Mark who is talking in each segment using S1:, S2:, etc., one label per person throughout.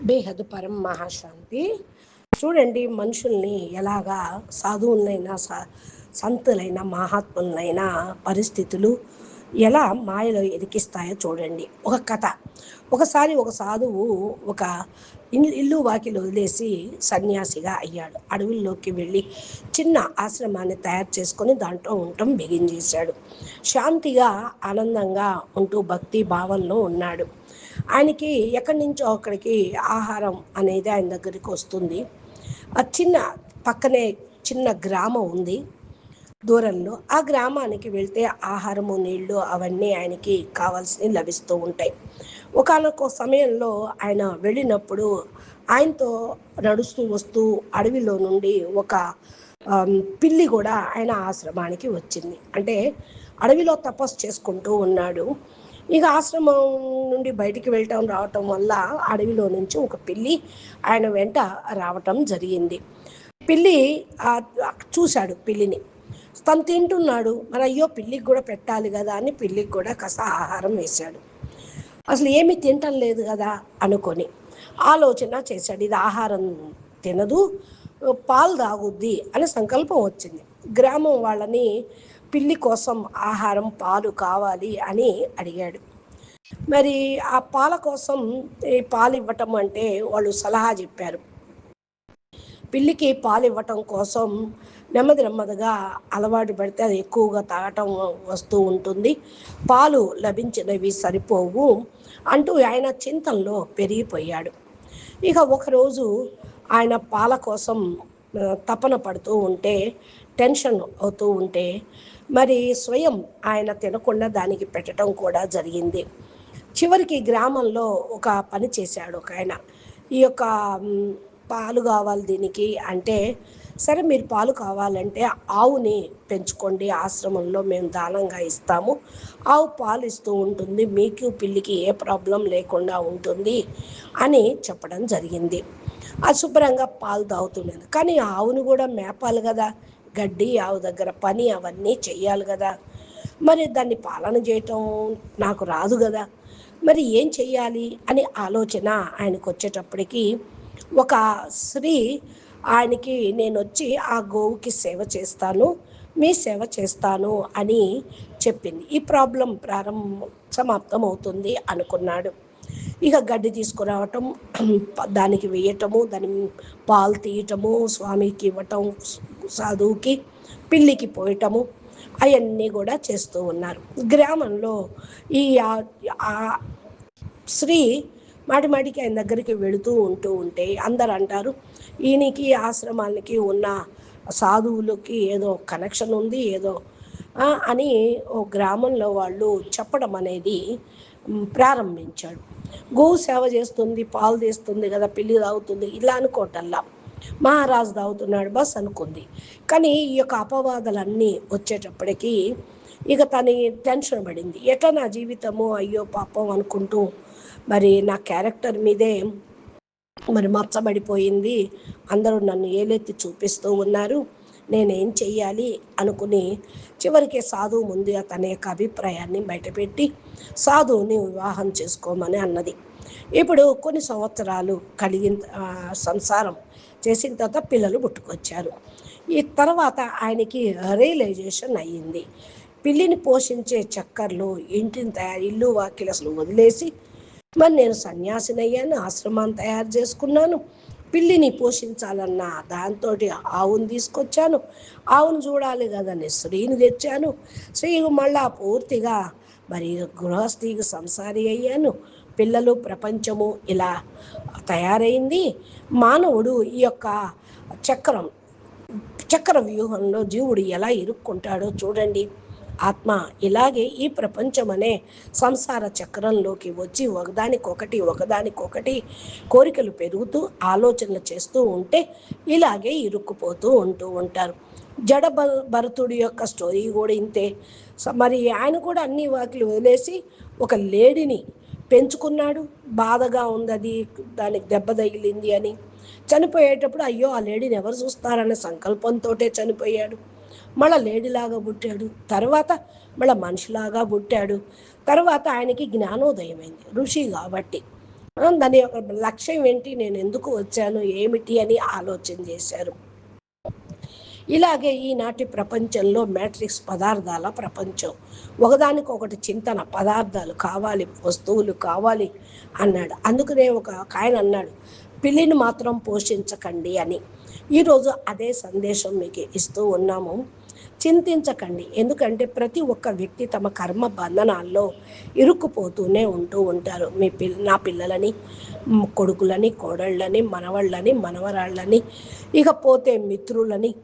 S1: బేహద్ పరం మహాశాంతి. చూడండి, మనుషుల్ని ఎలాగా సాధువులైనా సంతులైన మహాత్ములైన పరిస్థితులు ఎలా మాయలో ఎదికిస్తాయో చూడండి. ఒక కథ. ఒకసారి ఒక సాధువు ఒక ఇల్లు వాకిలు వదిలేసి సన్యాసిగా అయ్యాడు. అడవుల్లోకి వెళ్ళి చిన్న ఆశ్రమాన్ని తయారు చేసుకొని దాంట్లో ఉండటం బిగించేశాడు. శాంతిగా ఆనందంగా ఉంటూ భక్తి భావంలో ఉన్నాడు. ఆయనకి ఎక్కడి నుంచో అక్కడికి ఆహారం అనేది ఆయన దగ్గరికి వస్తుంది. ఆ పక్కనే చిన్న గ్రామం ఉంది దూరంలో. ఆ గ్రామానికి వెళ్తే ఆహారము, నీళ్లు అవన్నీ ఆయనకి కావాల్సినవి లభిస్తూ ఉంటాయి. ఒకానొక సమయంలో ఆయన వెళ్ళినప్పుడు ఆయనతో నడుస్తూ వస్తూ అడవిలో నుండి ఒక పిల్లి కూడా ఆయన ఆశ్రమానికి వచ్చింది. అంటే అడవిలో తపస్సు చేసుకుంటూ ఉన్నాడు. ఇక ఆశ్రమం నుండి బయటికి వెళ్ళటం రావటం వల్ల అడవిలో నుంచి ఒక పిల్లి ఆయన వెంట రావటం జరిగింది. పిల్లి చూశాడు పిల్లిని. తను తింటున్నాడు. మరి అయ్యో, పిల్లికి కూడా పెట్టాలి కదా అని పిల్లికి కూడా కాస్త ఆహారం వేశాడు. అసలు ఏమీ తింటం లేదు కదా అనుకొని ఆలోచన చేశాడు. ఇది ఆహారం తినదు, పాలు తాగుద్ది అని సంకల్పం వచ్చింది. గ్రామం వాళ్ళని పిల్లి కోసం ఆహారం, పాలు కావాలి అని అడిగాడు. మరి ఆ పాల కోసం పాలు ఇవ్వటం అంటే వాళ్ళు సలహా చెప్పారు. పిల్లికి పాలు ఇవ్వటం కోసం నెమ్మదిగా అలవాటు పడితే అది ఎక్కువగా తాగటం వస్తూ ఉంటుంది, పాలు లభించినవి సరిపోవు అంటూ ఆయన చింతనలో పెరిగిపోయాడు. ఇక ఒకరోజు ఆయన పాల కోసం తపన పడుతూ ఉంటే, టెన్షన్ అవుతూ ఉంటే, మరి స్వయం ఆయన తినకుండా దానికి పెట్టడం కూడా జరిగింది. చివరికి గ్రామంలో ఒక పని చేశాడు ఒక ఆయన. ఈ యొక్క పాలు కావాలి దీనికి అంటే, సరే మీరు పాలు కావాలంటే ఆవుని పెంచుకోండి, ఆశ్రమంలో మేము దానంగా ఇస్తాము, ఆవు పాలు ఇస్తూ ఉంటుంది, మీకు పిల్లికి ఏ ప్రాబ్లం లేకుండా ఉంటుంది అని చెప్పడం జరిగింది. అశుభ్రంగా పాలు తాగుతున్నది. కానీ ఆవును కూడా మేపాలి కదా, గడ్డి, ఆవు దగ్గర పని అవన్నీ చెయ్యాలి కదా. మరి దాన్ని పాలన చేయటం నాకు రాదు కదా, మరి ఏం చెయ్యాలి అని ఆలోచన ఆయనకు వచ్చేటప్పటికి ఒక స్త్రీ ఆయనకి, నేను వచ్చి ఆ గోవుకి సేవ చేస్తాను, మీ సేవ చేస్తాను అని చెప్పింది. ఈ ప్రాబ్లం సమాప్తం అవుతుంది అనుకున్నాడు. ఇక గడ్డి తీసుకురావటం, దానికి వేయటము, దాని పాలు తీయటము, స్వామికి ఇవ్వటం, సాధువుకి, పిల్లికి పోయటము, అవన్నీ కూడా చేస్తూ ఉన్నారు. గ్రామంలో ఈ స్త్రీ మాటిమాటికి ఆయన దగ్గరికి వెళుతూ ఉంటే అందరు అంటారు, ఈయనకి ఆశ్రమాలకి ఉన్న సాధువులకి ఏదో కనెక్షన్ ఉంది ఏదో అని ఓ గ్రామంలో వాళ్ళు చెప్పడం అనేది ప్రారంభించాడు. గోవు సేవ చేస్తుంది, పాలు తీస్తుంది కదా, పిల్లి తాగుతుంది ఇలా అనుకోవటల్లా మహారాజు తాగుతున్నాడు బస్ అనుకుంది. కానీ ఈ యొక్క అపవాదాలన్నీ వచ్చేటప్పటికీ ఇక తను టెన్షన్ పడింది. ఎట్లా నా జీవితము, అయ్యో పాపం అనుకుంటూ మరి నా క్యారెక్టర్ మీదే మరి మచ్చబడిపోయింది, అందరూ నన్ను ఏలెత్తి చూపిస్తూ ఉన్నారు, నేనేం చెయ్యాలి అనుకుని చివరికి సాధువు ముందు తన యొక్క అభిప్రాయాన్ని బయటపెట్టి సాధువుని వివాహం చేసుకోమని అన్నది. ఇప్పుడు కొన్ని సంవత్సరాలు సంసారం చేసిన తర్వాత పిల్లలు పుట్టుకొచ్చారు. ఈ తర్వాత ఆయనకి రియలైజేషన్ అయ్యింది. పిల్లిని పోషించే చక్కర్లు, ఇల్లు వాకిలు అసలు వదిలేసి మరి నేను సన్యాసినయ్యాను, ఆశ్రమాన్ని తయారు చేసుకున్నాను, పిల్లిని పోషించాలన్న దాంతో ఆవును తీసుకొచ్చాను, ఆవును చూడాలి కదని స్త్రీని తెచ్చాను, స్త్రీ మళ్ళా పూర్తిగా మరి గృహస్థికి సంసారి అయ్యాను, పిల్లలు, ప్రపంచము ఇలా తయారైంది. మానవుడు ఈ యొక్క చక్ర వ్యూహంలో జీవుడు ఎలా ఇరుక్కుంటాడో చూడండి. ఆత్మ ఇలాగే ఈ ప్రపంచం అనే సంసార చక్రంలోకి వచ్చి ఒకదానికొకటి కోరికలు పెరుగుతూ ఆలోచనలు చేస్తూ ఉంటే ఇలాగే ఇరుక్కుపోతూ ఉంటారు. భరతుడి యొక్క స్టోరీ కూడా ఇంతే. మరి ఆయన కూడా అన్ని వాటిని వదిలేసి ఒక లేడీని పెంచుకున్నాడు. బాధగా ఉంది, అది దానికి దెబ్బ తగిలింది అని. చనిపోయేటప్పుడు అయ్యో ఆ లేడీని ఎవరు చూస్తారనే సంకల్పంతో చనిపోయాడు. మళ్ళీ లేడీలాగా పుట్టాడు, తర్వాత మళ్ళీ మనిషిలాగా పుట్టాడు. తర్వాత ఆయనకి జ్ఞానోదయమైంది, ఋషి కాబట్టి. దాని యొక్క లక్ష్యం ఏంటి, నేను ఎందుకు వచ్చాను, ఏమిటి అని ఆలోచన చేశారు. ఇలాగే ఈనాటి ప్రపంచంలో మ్యాట్రిక్స్ పదార్థాల ప్రపంచం. ఒకదానికొకటి చింతన, పదార్థాలు కావాలి, వస్తువులు కావాలి అన్నాడు. అందుకనే ఒక ఆయన అన్నాడు, పిల్లిని మాత్రం పోషించకండి అని. ఈరోజు అదే సందేశం మీకు ఇస్తూ ఉన్నాము. చింతించకండి. ఎందుకంటే ప్రతి ఒక్క వ్యక్తి తమ కర్మ బంధనాల్లో ఇరుక్కుపోతూనే ఉంటూ ఉంటారు. నా పిల్లలని, కొడుకులని, కోడళ్ళని, మనవళ్ళని, మనవరాళ్ళని, ఇకపోతే మిత్రులని,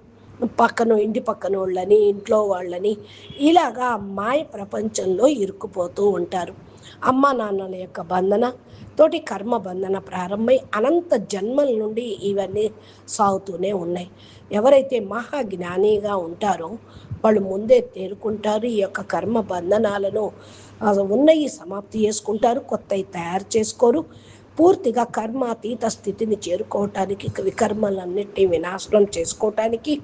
S1: ఇంటి పక్కన వాళ్ళని, ఇంట్లో వాళ్ళని, ఇలాగా మాయ ప్రపంచంలో ఇరుక్కుపోతూ ఉంటారు. అమ్మా నాన్నల యొక్క బంధన తోటి కర్మ బంధన ప్రారంభమై అనంత జన్మల నుండి ఇవన్నీ సాగుతూనే ఉన్నాయి. ఎవరైతే మహాజ్ఞానిగా ఉంటారో వాళ్ళు ముందే తేరుకుంటారు. ఈ యొక్క కర్మ బంధనాలను ఉన్నవి సమాప్తి చేసుకుంటారు, కొత్తవి తయారు చేసుకోరు. పూర్తిగా కర్మాతీత స్థితిని చేరుకోవటానికి, వికర్మలన్నిటినీ వినాశనం చేసుకోవటానికి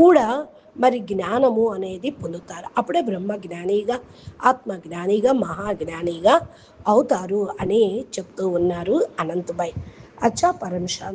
S1: కూడా మరి జ్ఞానము అనేది పొందుతారు. అప్పుడే బ్రహ్మజ్ఞానిగా, ఆత్మజ్ఞానిగా, మహాజ్ఞానిగా అవుతారు అని చెప్తూ ఉన్నారు అనంతభాయ్. అచ్చా, పరమశాంతి.